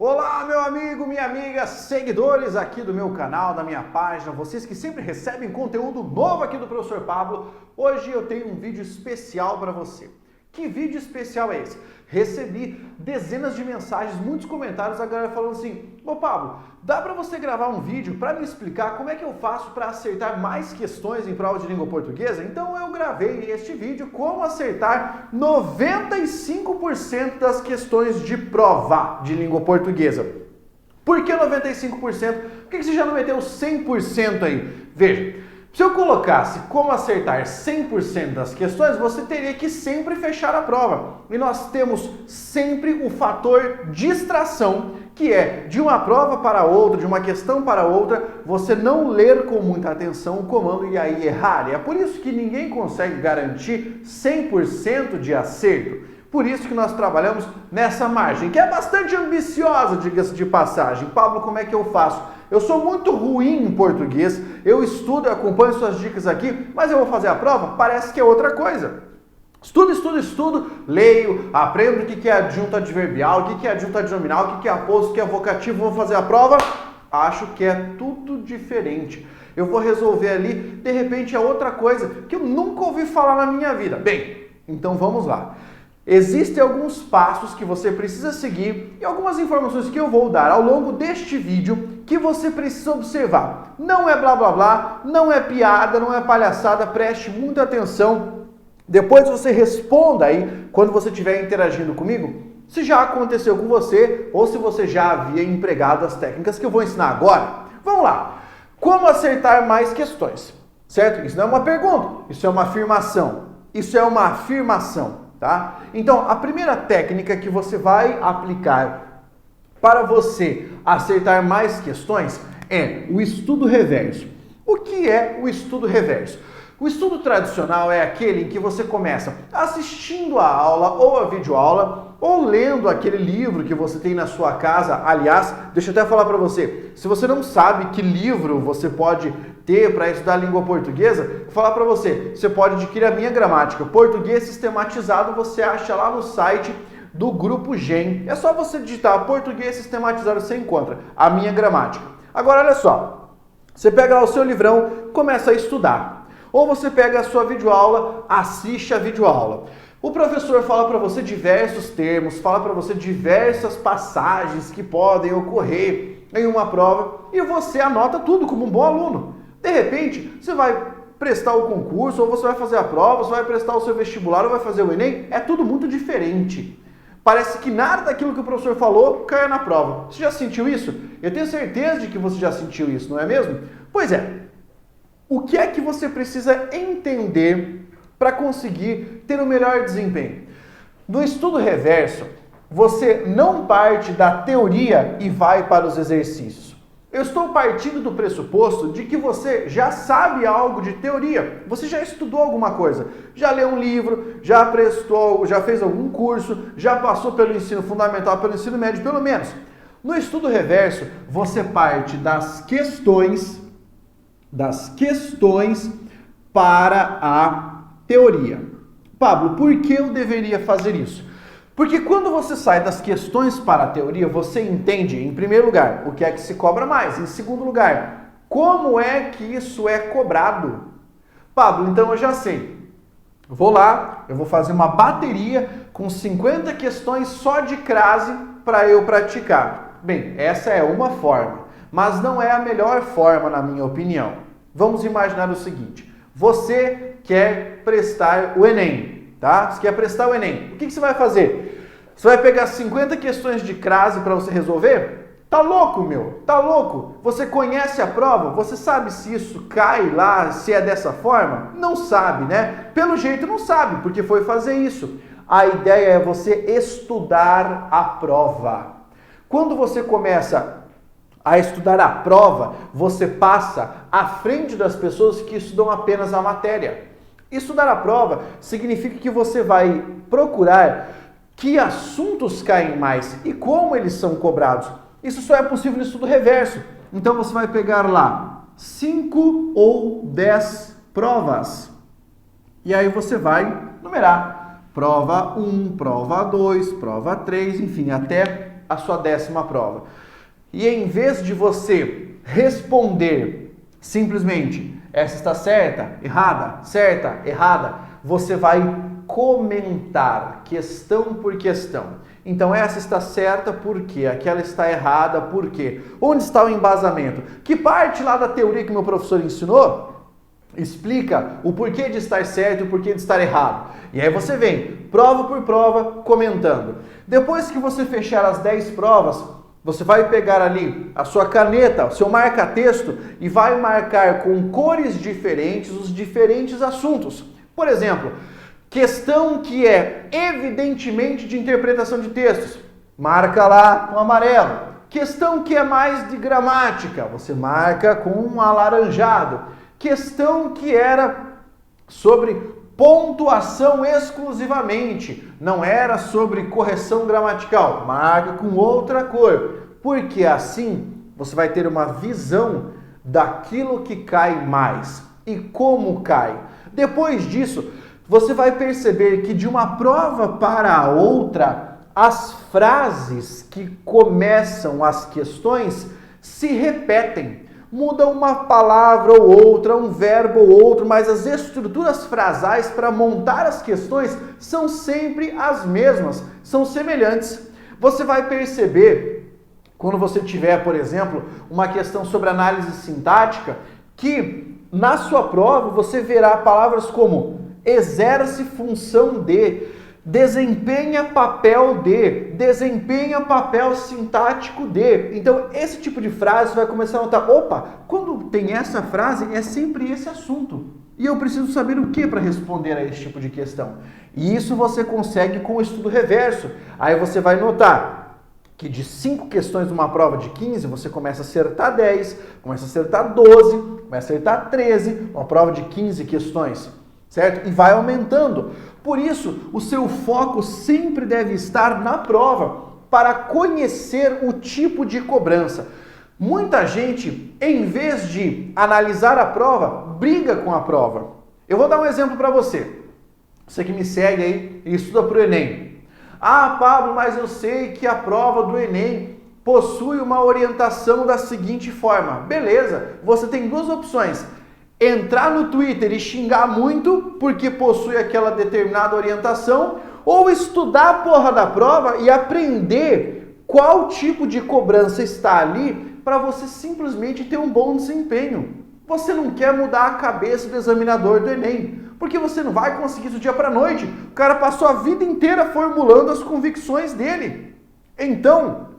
Olá, meu amigo, minha amiga, seguidores aqui do meu canal, da minha página, vocês que sempre recebem conteúdo novo aqui do Professor Pablo. Hoje eu tenho um vídeo especial para você. Que vídeo especial é esse? Recebi dezenas de mensagens, muitos comentários, a galera falando assim: ô Pablo, dá para você gravar um vídeo para me explicar como é que eu faço para acertar mais questões em prova de língua portuguesa? Então eu gravei este vídeo como acertar 95% das questões de prova de língua portuguesa. Por que 95%? Por que você já não meteu 100% aí? Veja, se eu colocasse como acertar 100% das questões, você teria que sempre fechar a prova. E nós temos sempre o fator distração, que é de uma prova para outra, de uma questão para outra, você não ler com muita atenção o comando e aí errar. E é por isso que ninguém consegue garantir 100% de acerto. Por isso que nós trabalhamos nessa margem, que é bastante ambiciosa, diga-se de passagem. Pablo, como é que eu faço? Eu sou muito ruim em português, eu estudo, eu acompanho suas dicas aqui, mas eu vou fazer a prova? Parece que é outra coisa. Estudo, leio, aprendo o que é adjunto adverbial, o que é adjunto adnominal, o que é aposto, o que é vocativo, vou fazer a prova? Acho que é tudo diferente. Eu vou resolver ali, de repente é outra coisa que eu nunca ouvi falar na minha vida. Bem, então vamos lá. Existem alguns passos que você precisa seguir e algumas informações que eu vou dar ao longo deste vídeo que você precisa observar. Não é blá blá blá, não é piada, não é palhaçada, preste muita atenção. Depois você responda aí, quando você estiver interagindo comigo, se já aconteceu com você ou se você já havia empregado as técnicas que eu vou ensinar agora. Vamos lá! Como acertar mais questões, certo? Isso não é uma pergunta, isso é uma afirmação. Isso é uma afirmação. Tá? Então, a primeira técnica que você vai aplicar para você acertar mais questões é o estudo reverso. O que é o estudo reverso? O estudo tradicional é aquele em que você começa assistindo a aula ou a videoaula ou lendo aquele livro que você tem na sua casa. Aliás, deixa eu até falar para você, se você não sabe que livro você pode ter para estudar a língua portuguesa, vou falar para você, você pode adquirir a minha gramática, português sistematizado, você acha lá no site do Grupo GEM. É só você digitar português sistematizado, você encontra a minha gramática. Agora olha só, você pega lá o seu livrão, começa a estudar. Ou você pega a sua videoaula, assiste a videoaula. O professor fala para você diversos termos, fala para você diversas passagens que podem ocorrer em uma prova e você anota tudo como um bom aluno. De repente, você vai prestar o concurso, ou você vai fazer a prova, você vai prestar o seu vestibular, ou vai fazer o Enem, é tudo muito diferente. Parece que nada daquilo que o professor falou cai na prova. Você já sentiu isso? Eu tenho certeza de que você já sentiu isso, não é mesmo? Pois é. O que é que você precisa entender para conseguir ter o melhor desempenho? No estudo reverso, você não parte da teoria e vai para os exercícios. Eu estou partindo do pressuposto de que você já sabe algo de teoria, você já estudou alguma coisa, já leu um livro, já prestou, já fez algum curso, já passou pelo ensino fundamental, pelo ensino médio, pelo menos. No estudo reverso, você parte das questões para a teoria. Pablo, por que eu deveria fazer isso? Porque quando você sai das questões para a teoria, você entende, em primeiro lugar, o que é que se cobra mais. Em segundo lugar, como é que isso é cobrado. Pablo, então eu já sei. Vou lá, eu vou fazer uma bateria com 50 questões só de crase para eu praticar. Bem, essa é uma forma, mas não é a melhor forma, na minha opinião. Vamos imaginar o seguinte, você quer prestar o Enem, tá? Você quer prestar o Enem, o que você vai fazer? Você vai pegar 50 questões de crase para você resolver? Tá louco, meu? Tá louco? Você conhece a prova? Você sabe se isso cai lá, se é dessa forma? Não sabe, né? Pelo jeito não sabe, porque foi fazer isso. A ideia é você estudar a prova. Quando você começa a estudar a prova, você passa à frente das pessoas que estudam apenas a matéria. Estudar a prova significa que você vai procurar que assuntos caem mais e como eles são cobrados. Isso só é possível no estudo reverso. Então você vai pegar lá 5 ou 10 provas. E aí você vai numerar. Prova 1, prova 2, prova 3, enfim, até a sua 10ª prova. E em vez de você responder simplesmente, essa está certa, errada, você vai comentar questão por questão. Então essa está certa por quê? Aquela está errada por quê? Onde está o embasamento? Que parte lá da teoria que meu professor ensinou explica o porquê de estar certo e o porquê de estar errado? E aí você vem, prova por prova, comentando. Depois que você fechar as 10 provas, você vai pegar ali a sua caneta, o seu marca-texto e vai marcar com cores diferentes os diferentes assuntos. Por exemplo, questão que é evidentemente de interpretação de textos, marca lá com amarelo. Questão que é mais de gramática, você marca com um alaranjado. Questão que era sobre pontuação exclusivamente, não era sobre correção gramatical, marca com outra cor, porque assim você vai ter uma visão daquilo que cai mais e como cai. Depois disso, você vai perceber que de uma prova para a outra, as frases que começam as questões se repetem. Muda uma palavra ou outra, um verbo ou outro, mas as estruturas frasais para montar as questões são sempre as mesmas, são semelhantes. Você vai perceber, quando você tiver, por exemplo, uma questão sobre análise sintática, que na sua prova você verá palavras como exerce função de, desempenha papel de, desempenha papel sintático de. Então, esse tipo de frase você vai começar a notar, opa, quando tem essa frase, é sempre esse assunto. E eu preciso saber o que para responder a esse tipo de questão. E isso você consegue com o estudo reverso. Aí você vai notar que de 5 questões numa prova de 15, você começa a acertar 10, começa a acertar 12, começa a acertar 13, uma prova de 15 questões, certo? E vai aumentando. Por isso, o seu foco sempre deve estar na prova, para conhecer o tipo de cobrança. Muita gente, em vez de analisar a prova, briga com a prova. Eu vou dar um exemplo para você. Você que me segue aí e estuda para o Enem. Ah, Pablo, mas eu sei que a prova do Enem possui uma orientação da seguinte forma. Beleza, você tem duas opções. Entrar no Twitter e xingar muito porque possui aquela determinada orientação, ou estudar a porra da prova e aprender qual tipo de cobrança está ali para você simplesmente ter um bom desempenho. Você não quer mudar a cabeça do examinador do Enem, porque você não vai conseguir do dia para a noite. O cara passou a vida inteira formulando as convicções dele. Então,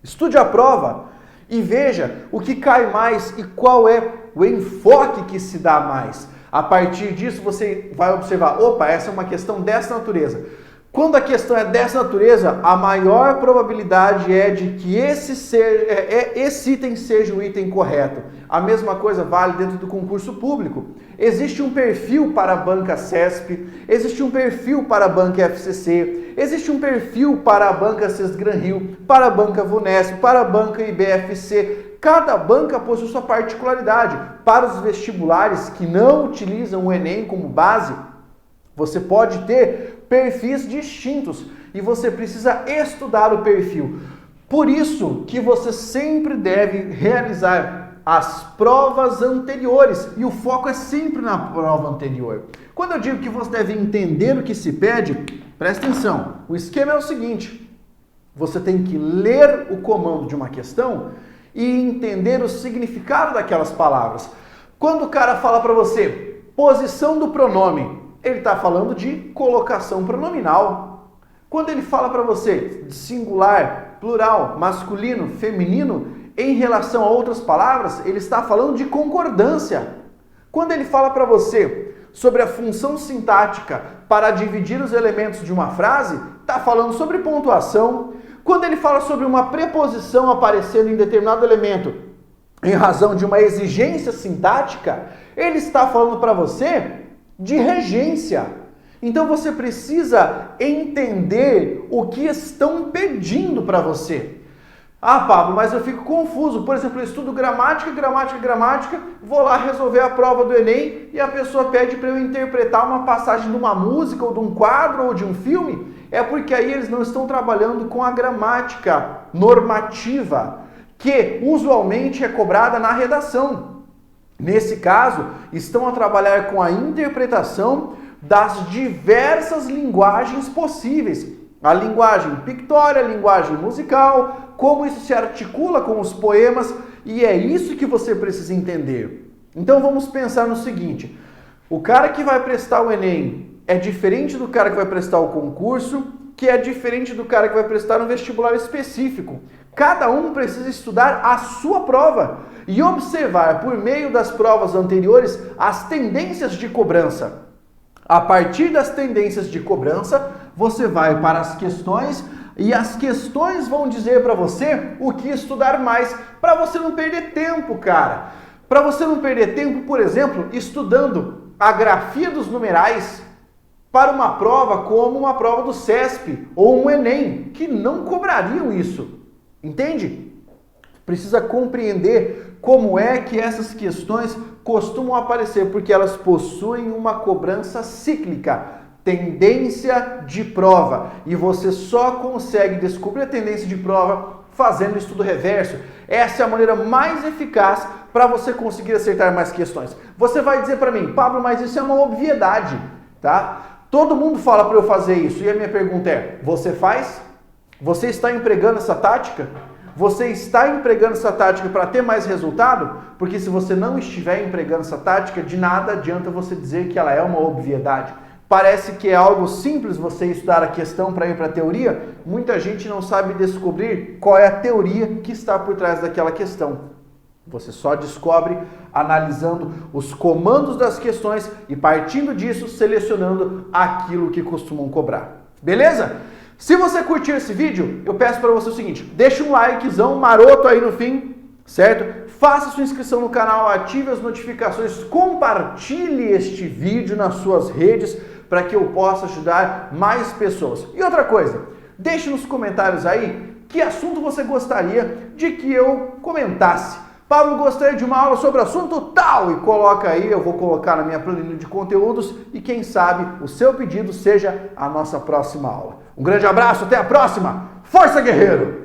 estude a prova e veja o que cai mais e qual é o enfoque que se dá mais. A partir disso você vai observar, opa, essa é uma questão dessa natureza. Quando a questão é dessa natureza, a maior probabilidade é de que esse item seja o item correto. A mesma coisa vale dentro do concurso público. Existe um perfil para a banca CESP, existe um perfil para a banca FCC, existe um perfil para a banca Sesgran-Rio, para a banca VUNESP, para a banca IBFC. Cada banca possui sua particularidade. Para os vestibulares que não utilizam o Enem como base, você pode ter perfis distintos e você precisa estudar o perfil. Por isso que você sempre deve realizar as provas anteriores e o foco é sempre na prova anterior. Quando eu digo que você deve entender o que se pede, presta atenção. O esquema é o seguinte: você tem que ler o comando de uma questão e entender o significado daquelas palavras. Quando o cara fala para você posição do pronome, ele está falando de colocação pronominal. Quando ele fala para você de singular, plural, masculino, feminino, em relação a outras palavras, ele está falando de concordância. Quando ele fala para você sobre a função sintática para dividir os elementos de uma frase, está falando sobre pontuação. Quando ele fala sobre uma preposição aparecendo em determinado elemento em razão de uma exigência sintática, ele está falando para você de regência. Então você precisa entender o que estão pedindo para você. Ah, Pablo, mas eu fico confuso. Por exemplo, eu estudo gramática, vou lá resolver a prova do Enem e a pessoa pede para eu interpretar uma passagem de uma música ou de um quadro ou de um filme É porque aí eles não estão trabalhando com a gramática normativa, que usualmente é cobrada na redação. Nesse caso, estão a trabalhar com a interpretação das diversas linguagens possíveis. A linguagem pictória, a linguagem musical, como isso se articula com os poemas, e é isso que você precisa entender. Então vamos pensar no seguinte: o cara que vai prestar o Enem é diferente do cara que vai prestar o concurso, que é diferente do cara que vai prestar um vestibular específico. Cada um precisa estudar a sua prova e observar por meio das provas anteriores as tendências de cobrança. A partir das tendências de cobrança, você vai para as questões e as questões vão dizer para você o que estudar mais, para você não perder tempo, cara. Para você não perder tempo, por exemplo, estudando a grafia dos numerais para uma prova como uma prova do CESP ou um Enem, que não cobrariam isso. Entende? Precisa compreender como é que essas questões costumam aparecer, porque elas possuem uma cobrança cíclica, tendência de prova. E você só consegue descobrir a tendência de prova fazendo estudo reverso. Essa é a maneira mais eficaz para você conseguir acertar mais questões. Você vai dizer para mim: Pablo, mas isso é uma obviedade, tá? Todo mundo fala para eu fazer isso. E a minha pergunta é: você faz? Você está empregando essa tática? Você está empregando essa tática para ter mais resultado? Porque se você não estiver empregando essa tática, de nada adianta você dizer que ela é uma obviedade. Parece que é algo simples você estudar a questão para ir para a teoria. Muita gente não sabe descobrir qual é a teoria que está por trás daquela questão. Você só descobre analisando os comandos das questões e, partindo disso, selecionando aquilo que costumam cobrar. Beleza? Se você curtiu esse vídeo, eu peço para você o seguinte: deixa um likezão maroto aí no fim, certo? Faça sua inscrição no canal, ative as notificações, compartilhe este vídeo nas suas redes para que eu possa ajudar mais pessoas. E outra coisa, deixe nos comentários aí que assunto você gostaria de que eu comentasse. Pablo, gostaria de uma aula sobre assunto tal, e coloca aí, eu vou colocar na minha planilha de conteúdos e quem sabe o seu pedido seja a nossa próxima aula. Um grande abraço, até a próxima! Força, guerreiro!